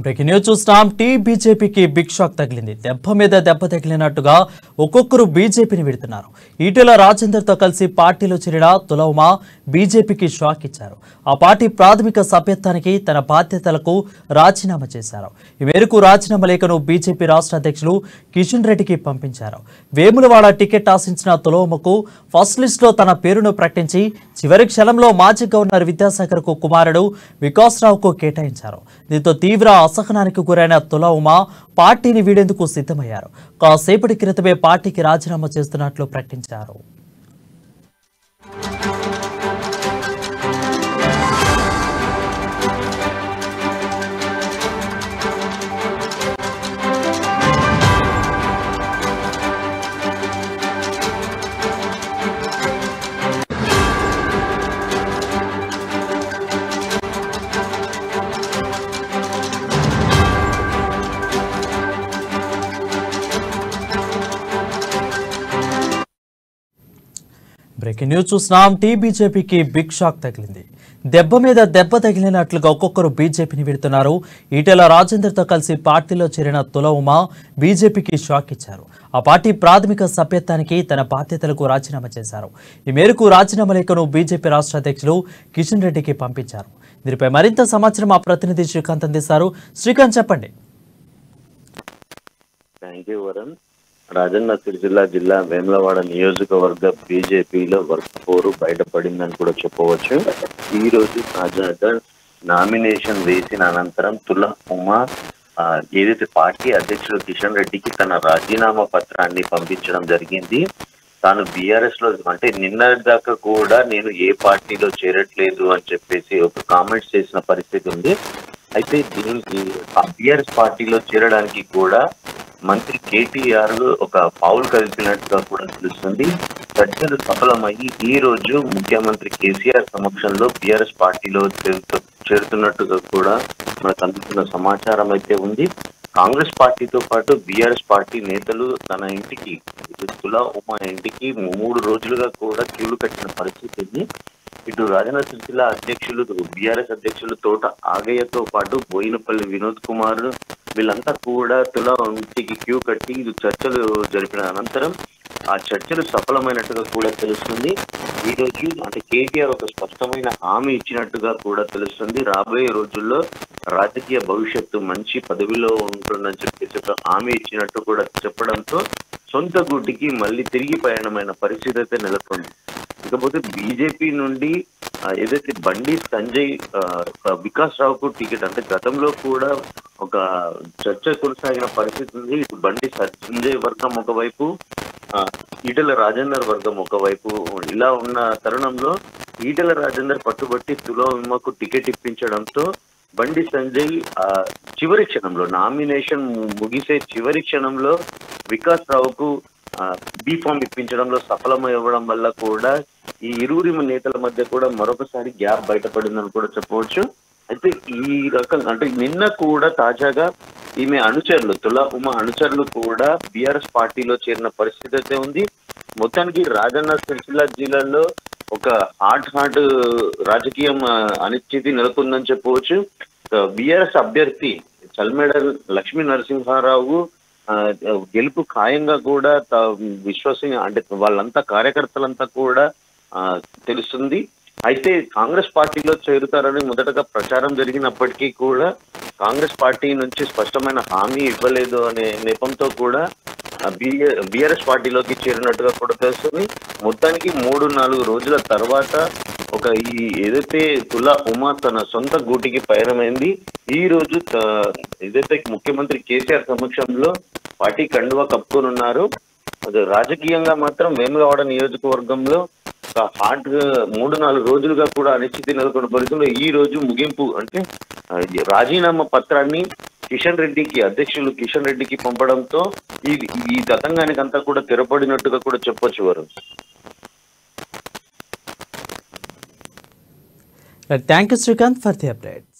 Breaking news చూస్తాం. బీజేపీకి big shock తగిలింది. దెబ్బ మీద దెబ్బ తగిలినట్టుగా ఒక్కొక్కరు బీజేపీని విడుతున్నారు. ఈటెల రాజేందర్తో కలిసి పార్టీలో చేరిన తుల ఉమ బీజేపీకి షాక్ ఇచ్చారు. ఆ పార్టీ ప్రాథమిక సభ్యత్వానికి తన బాధ్యతలకు రాజీనామా చేశారు. ఈ మేరకు రాజీనామా లేఖను బీజేపీ రాష్ట్ర అధ్యక్షులు కిషన్ రెడ్డికి పంపించారు. వేములవాడ టికెట్ ఆశించిన తుల ఉమకు ఫస్ట్ లిస్టులో తన పేరును ప్రకటించి చివరి క్షణంలో మాజీ గవర్నర్ విద్యాసాగర్ కు కుమారుడు వికాసరావుకు కేటాయించారు. దీంతో తీవ్ర అసహనానికి గురైన తుల ఉమ పార్టీని వీడేందుకు సిద్ధమయ్యారు. కాసేపటి క్రితమే పార్టీకి రాజీనామా చేస్తున్నట్లు ప్రకటించారు. బ్రేకింగ్ న్యూస్ చూస్తున్నాం. బీజేపీకి బిగ్ షాక్ తగిలింది. దెబ్బ మీద దెబ్బ తగిలినట్లుగా ఒక్కొక్కరు బీజేపీని విడుతున్నారు. ఈటెల రాజేందర్తో కలిసి పార్టీలో చేరిన తుల ఉమ బీజేపీకి షాక్ ఇచ్చారు. ఆ పార్టీ ప్రాథమిక సభ్యత్వానికి తన బాధ్యతలకు రాజీనామా చేశారు. ఈ మేరకు రాజీనామా లేఖను బీజేపీ రాష్ట్ర అధ్యక్షులు కిషన్ రెడ్డికి పంపించారు. దీనిపై మరింత సమాచారం మా ప్రతినిధి శ్రీకాంత్ అందిస్తారు. శ్రీకాంత్, చెప్పండి. రాజన్న సిరిసిల్ల జిల్లా వేములవాడ నియోజకవర్గ బీజేపీలో వర్క్ పోరు బయటపడిందని కూడా చెప్పవచ్చు. ఈ రోజు తాజాగా నామినేషన్ వేసిన అనంతరం తుల ఉమ ఏదైతే పార్టీ అధ్యక్షుడు కిషన్ రెడ్డికి తన రాజీనామా పత్రాన్ని పంపించడం జరిగింది. తాను బీఆర్ఎస్ లో అంటే నిన్న దాకా కూడా నేను ఏ పార్టీలో చేరట్లేదు అని చెప్పేసి ఒక కామెంట్స్ చేసిన పరిస్థితి ఉంది. అయితే దీనికి ఆ బీఆర్ఎస్ పార్టీలో చేరడానికి కూడా మంత్రి కేటీఆర్ ఒక పావులు కదిపినట్టుగా కూడా తెలుస్తుంది. చర్చలు సఫలమయ్యి ఈ రోజు ముఖ్యమంత్రి కేసీఆర్ సమక్షంలో బీఆర్ఎస్ పార్టీలో చేరుతున్నట్టుగా కూడా మనకు అందుతున్న సమాచారం అయితే ఉంది. కాంగ్రెస్ పార్టీతో పాటు బీఆర్ఎస్ పార్టీ నేతలు తన ఇంటికి తుల ఉమ ఇంటికి 3 రోజులుగా కూడా క్యూలు కట్టిన పరిస్థితి ఉంది. ఇటు రాజన్న సిరిసిల్ల అధ్యక్షులు బీఆర్ఎస్ అధ్యక్షులు తోట ఆగయ్యతో పాటు బోయినపల్లి వినోద్ కుమార్ వీళ్ళంతా కూడా తుల ఇంటికి క్యూ కట్టి చర్చలు జరిపిన అనంతరం ఆ చర్చలు సఫలమైనట్టుగా కూడా తెలుస్తుంది. ఈ రోజు అంటే కేటీఆర్ ఒక స్పష్టమైన హామీ ఇచ్చినట్టుగా కూడా తెలుస్తుంది. రాబోయే రోజుల్లో రాజకీయ భవిష్యత్తు మంచి పదవిలో ఉంటుందని చెప్పేసి ఒక హామీ ఇచ్చినట్టు కూడా చెప్పడంతో సొంత గూటికి మళ్ళీ తిరిగి ప్రయాణమైన పరిస్థితి అయితే నెలకొంది. ఇకపోతే బీజేపీ నుండి ఏదైతే బండి సంజయ్ వికాస్ రావుకు టికెట్ అంటే గతంలో కూడా ఒక చర్చ కొనసాగిన పరిస్థితి ఉంది. ఇటు బండి సంజయ్ వర్గం ఒకవైపు, ఈటెల రాజేందర్ వర్గం ఒకవైపు ఇలా ఉన్న తరుణంలో ఈటెల రాజేందర్ పట్టుబట్టి తుల ఉమకు టికెట్ ఇప్పించడంతో బండి సంజయ్ చివరి క్షణంలో నామినేషన్ ముగిసే చివరి క్షణంలో వికాస్ రావుకు బీఫామ్ ఇప్పించడంలో సఫలమవ్వడం వల్ల కూడా ఈ ఇరువురి నేతల మధ్య కూడా మరొకసారి గ్యాప్ బయటపడిందని కూడా చెప్పవచ్చు. అయితే ఈ రకంగా అంటే నిన్న కూడా తాజాగా ఈమె అనుచరులు తుల ఉమ అనుచరులు కూడా బీఆర్ఎస్ పార్టీలో చేరిన పరిస్థితి అయితే ఉంది. మొత్తానికి రాజన్న సిరిసిల్ల జిల్లాలో ఒక హాట్ రాజకీయం అనిశ్చితి నెలకొందని చెప్పవచ్చు. బీఆర్ఎస్ అభ్యర్థి చల్మేడ లక్ష్మీ నరసింహారావు గెలుపు ఖాయంగా కూడా విశ్వసనీయ అంటే వాళ్ళంతా కార్యకర్తలంతా కూడా తెలుస్తుంది. అయితే కాంగ్రెస్ పార్టీలో చేరుతారని మొదటగా ప్రచారం జరిగినప్పటికీ కూడా కాంగ్రెస్ పార్టీ నుంచి స్పష్టమైన హామీ ఇవ్వలేదు అనే నెపంతో కూడా బీఆర్ఎస్ పార్టీలోకి చేరినట్టుగా కూడా తెలుస్తుంది. మొత్తానికి 3-4 రోజుల తర్వాత ఒక ఈ ఏదైతే తుల ఉమ తన సొంత గూటికి పయనమైంది. ఈ రోజు ఏదైతే ముఖ్యమంత్రి కేసీఆర్ సమక్షంలో పార్టీ కండువా కప్పుకొనున్నారు. రాజకీయంగా మాత్రం వేములవాడ నియోజకవర్గంలో హాట్ 3-4 రోజులుగా కూడా అనిశ్చితి నెలకొన్న పరిస్థితుల్లో ఈ రోజు ముగింపు అంటే రాజీనామా పత్రాన్ని అధ్యక్షులు కిషన్ రెడ్డికి పంపడంతో ఈ తతంగానికి అంతా కూడా తెరపడినట్టుగా కూడా చెప్పొచ్చు వారు. Thank you Srikanth for the update.